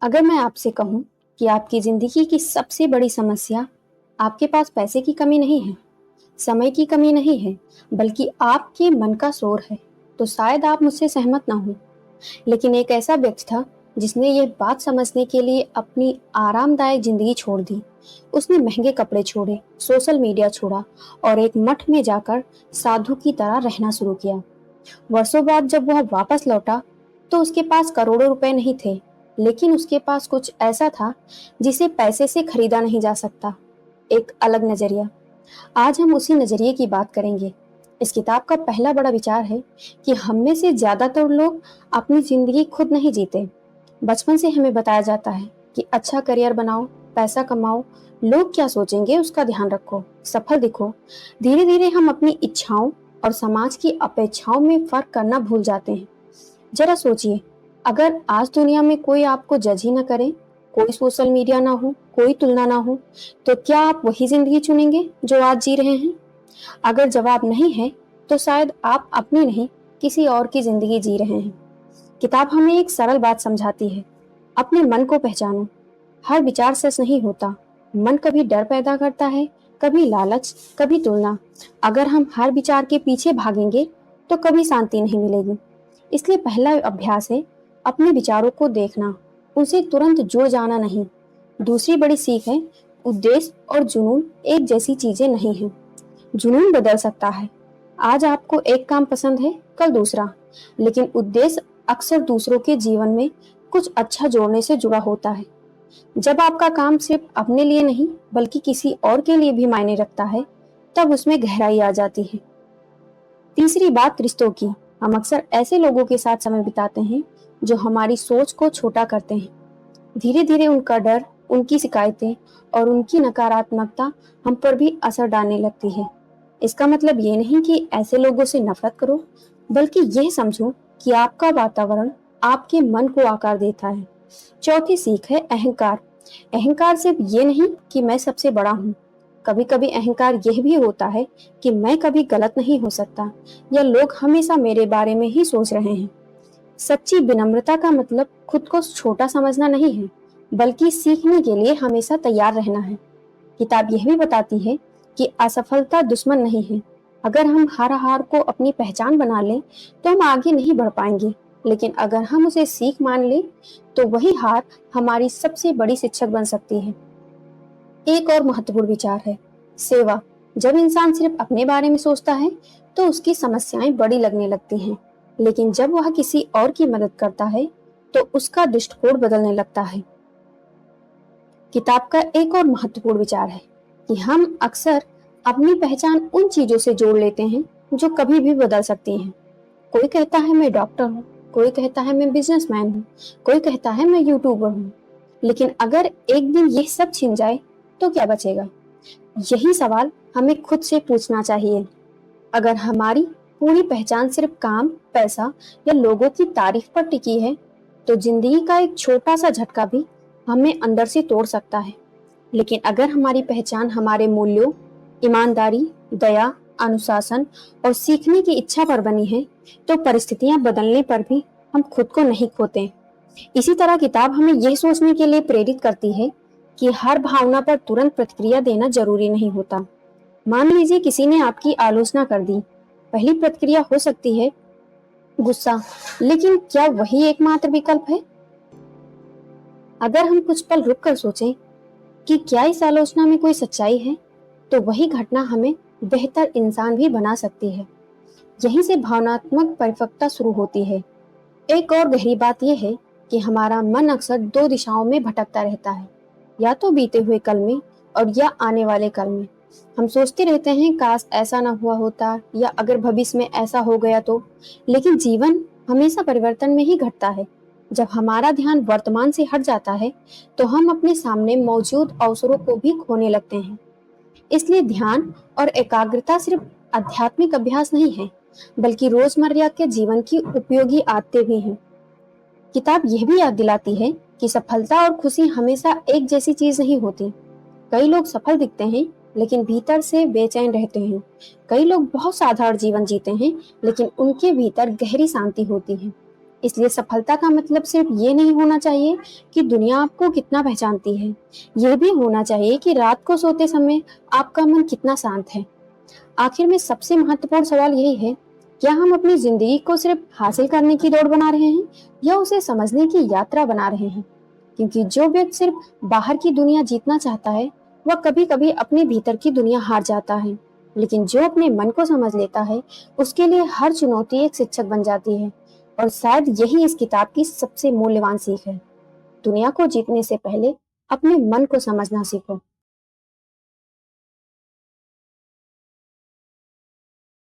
अगर मैं आपसे कहूं कि आपकी जिंदगी की सबसे बड़ी समस्या आपके पास पैसे की कमी नहीं है, समय की कमी नहीं है, बल्कि आपके मन का शोर है, तो शायद आप मुझसे सहमत ना हो। लेकिन एक ऐसा व्यक्ति था जिसने ये बात समझने के लिए अपनी आरामदायक जिंदगी छोड़ दी। उसने महंगे कपड़े छोड़े, सोशल मीडिया छोड़ा और एक मठ में जाकर साधु की तरह रहना शुरू किया। वर्षों बाद जब वह वापस लौटा तो उसके पास करोड़ों रुपए नहीं थे, लेकिन उसके पास कुछ ऐसा था जिसे पैसे से खरीदा नहीं जा सकता। एक अलग नजरिया। आज हम उसी नजरिए की बात करेंगे। इस किताब का पहला बड़ा विचार है कि हम में से ज्यादातर लोग अपनी जिंदगी खुद नहीं जीते। बचपन से हमें बताया जाता है कि अच्छा करियर बनाओ, पैसा कमाओ, लोग क्या सोचेंगे उसका ध्यान रखो, सफल दिखो। धीरे धीरे हम अपनी इच्छाओं और समाज की अपेक्षाओं में फर्क करना भूल जाते हैं। जरा सोचिए, अगर आज दुनिया में कोई आपको जज ही ना करे, कोई सोशल मीडिया ना हो, कोई तुलना ना हो, तो क्या आप वही जिंदगी चुनेंगे जो आज जी रहे हैं? अगर जवाब नहीं है, तो शायद आप अपनी नहीं, किसी और की जिंदगी जी रहे हैं। किताब हमें एक सरल बात समझाती है। अपने मन को पहचानो। हर विचार सच नहीं होता। मन कभी डर पैदा करता है, कभी लालच, कभी तुलना। अगर हम हर विचार के पीछे भागेंगे तो कभी शांति नहीं मिलेगी। इसलिए पहला अभ्यास है अपने विचारों को देखना, उनसे तुरंत जुड़ जाना नहीं। दूसरी बड़ी सीख है, उद्देश्य और जुनून एक जैसी चीजें नहीं हैं। जुनून बदल सकता है। आज आपको एक काम पसंद है, कल दूसरा, लेकिन उद्देश्य अक्सर दूसरों के जीवन में कुछ अच्छा जोड़ने से जुड़ा होता है। जब आपका काम सिर्फ अपने लिए नहीं बल्कि किसी और के लिए भी मायने रखता है, तब उसमें गहराई आ जाती है। तीसरी बात रिश्तों की। हम अक्सर ऐसे लोगों के साथ समय बिताते हैं जो हमारी सोच को छोटा करते हैं। धीरे धीरे उनका डर, उनकी शिकायतें और उनकी नकारात्मकता हम पर भी असर डालने लगती है। इसका मतलब ये नहीं कि ऐसे लोगों से नफरत करो, बल्कि यह समझो कि आपका वातावरण आपके मन को आकार देता है। चौथी सीख है अहंकार। अहंकार सिर्फ ये नहीं कि मैं सबसे बड़ा हूँ। कभी कभी अहंकार यह भी होता है कि मैं कभी गलत नहीं हो सकता, या लोग हमेशा मेरे बारे में ही सोच रहे हैं। सच्ची विनम्रता का मतलब खुद को छोटा समझना नहीं है, बल्कि सीखने के लिए हमेशा तैयार रहना है। किताब यह भी बताती है कि असफलता दुश्मन नहीं है। अगर हम हर हार को अपनी पहचान बना लें तो हम आगे नहीं बढ़ पाएंगे, लेकिन अगर हम उसे सीख मान लें तो वही हार हमारी सबसे बड़ी शिक्षक बन सकती है। एक और महत्वपूर्ण विचार है सेवा। जब इंसान सिर्फ अपने बारे में सोचता है तो उसकी समस्याएं बड़ी लगने लगती हैं, लेकिन जब वह किसी और की मदद करता है तो उसका दृष्टिकोण बदलने लगता है। किताब का एक और महत्वपूर्ण विचार है कि हम अक्सर अपनी पहचान उन चीजों से जोड़ लेते हैं जो कभी भी बदल सकती हैं। कोई कहता है मैं डॉक्टर हूँ, कोई कहता है मैं बिजनेसमैन हूँ, कोई कहता है मैं यूट्यूबर हूँ। लेकिन अगर एक दिन ये सब छिन जाए तो क्या बचेगा? यही सवाल हमें खुद से पूछना चाहिए। अगर हमारी पूरी पहचान सिर्फ काम, पैसा या लोगों की तारीफ पर टिकी है, तो जिंदगी का एक छोटा सा झटका भी हमें अंदर से तोड़ सकता है। लेकिन अगर हमारी पहचान हमारे मूल्यों, ईमानदारी, दया, अनुशासन और सीखने की इच्छा पर बनी है, तो परिस्थितियां बदलने पर भी हम खुद को नहीं खोते। इसी तरह किताब हमें यह सोचने के लिए प्रेरित करती है कि हर भावना पर तुरंत प्रतिक्रिया देना जरूरी नहीं होता। मान लीजिए किसी ने आपकी आलोचना कर दी। पहली प्रतिक्रिया हो सकती है गुस्सा, लेकिन क्या वही एकमात्र विकल्प है? अगर हम कुछ पल रुक कर सोचें कि क्या इस आलोचना में कोई सच्चाई है, तो वही घटना हमें बेहतर इंसान भी बना सकती है। यहीं से भावनात्मक परिपक्वता शुरू होती है। एक और गहरी बात यह है कि हमारा मन अक्सर दो दिशाओं में भटकता रहता है, या तो बीते हुए कल में और या आने वाले कल में। हम सोचते रहते हैं काश ऐसा ना हुआ होता, या अगर भविष्य में ऐसा हो गया तो। लेकिन जीवन हमेशा परिवर्तन में ही घटता है। जब हमारा ध्यान वर्तमान से हट जाता है तो हम अपने सामने मौजूद अवसरों को भी खोने लगते हैं। इसलिए ध्यान और एकाग्रता सिर्फ आध्यात्मिक अभ्यास नहीं है, बल्कि रोजमर्रा के जीवन की उपयोगी आदतें भी हैं। किताब यह भी याद दिलाती है कि सफलता और खुशी हमेशा एक जैसी चीज नहीं होती। कई लोग सफल दिखते हैं लेकिन भीतर से बेचैन रहते हैं। कई लोग बहुत साधारण जीवन जीते हैं लेकिन उनके भीतर गहरी शांति होती है। इसलिए सफलता का मतलब सिर्फ ये नहीं होना चाहिए कि दुनिया आपको कितना पहचानती है, यह भी होना चाहिए कि रात को सोते समय आपका मन कितना शांत है। आखिर में सबसे महत्वपूर्ण सवाल यही है, क्या हम अपनी जिंदगी को सिर्फ हासिल करने की दौड़ बना रहे हैं या उसे समझने की यात्रा बना रहे हैं? क्योंकि जो व्यक्ति सिर्फ बाहर की दुनिया जीतना चाहता है, वह कभी कभी अपने भीतर की दुनिया हार जाता है। लेकिन जो अपने मन को समझ लेता है, उसके लिए हर चुनौती एक शिक्षक बन जाती है। और शायद यही इस किताब की सबसे मूल्यवान सीख है। दुनिया को जीतने से पहले अपने मन को समझना सीखो।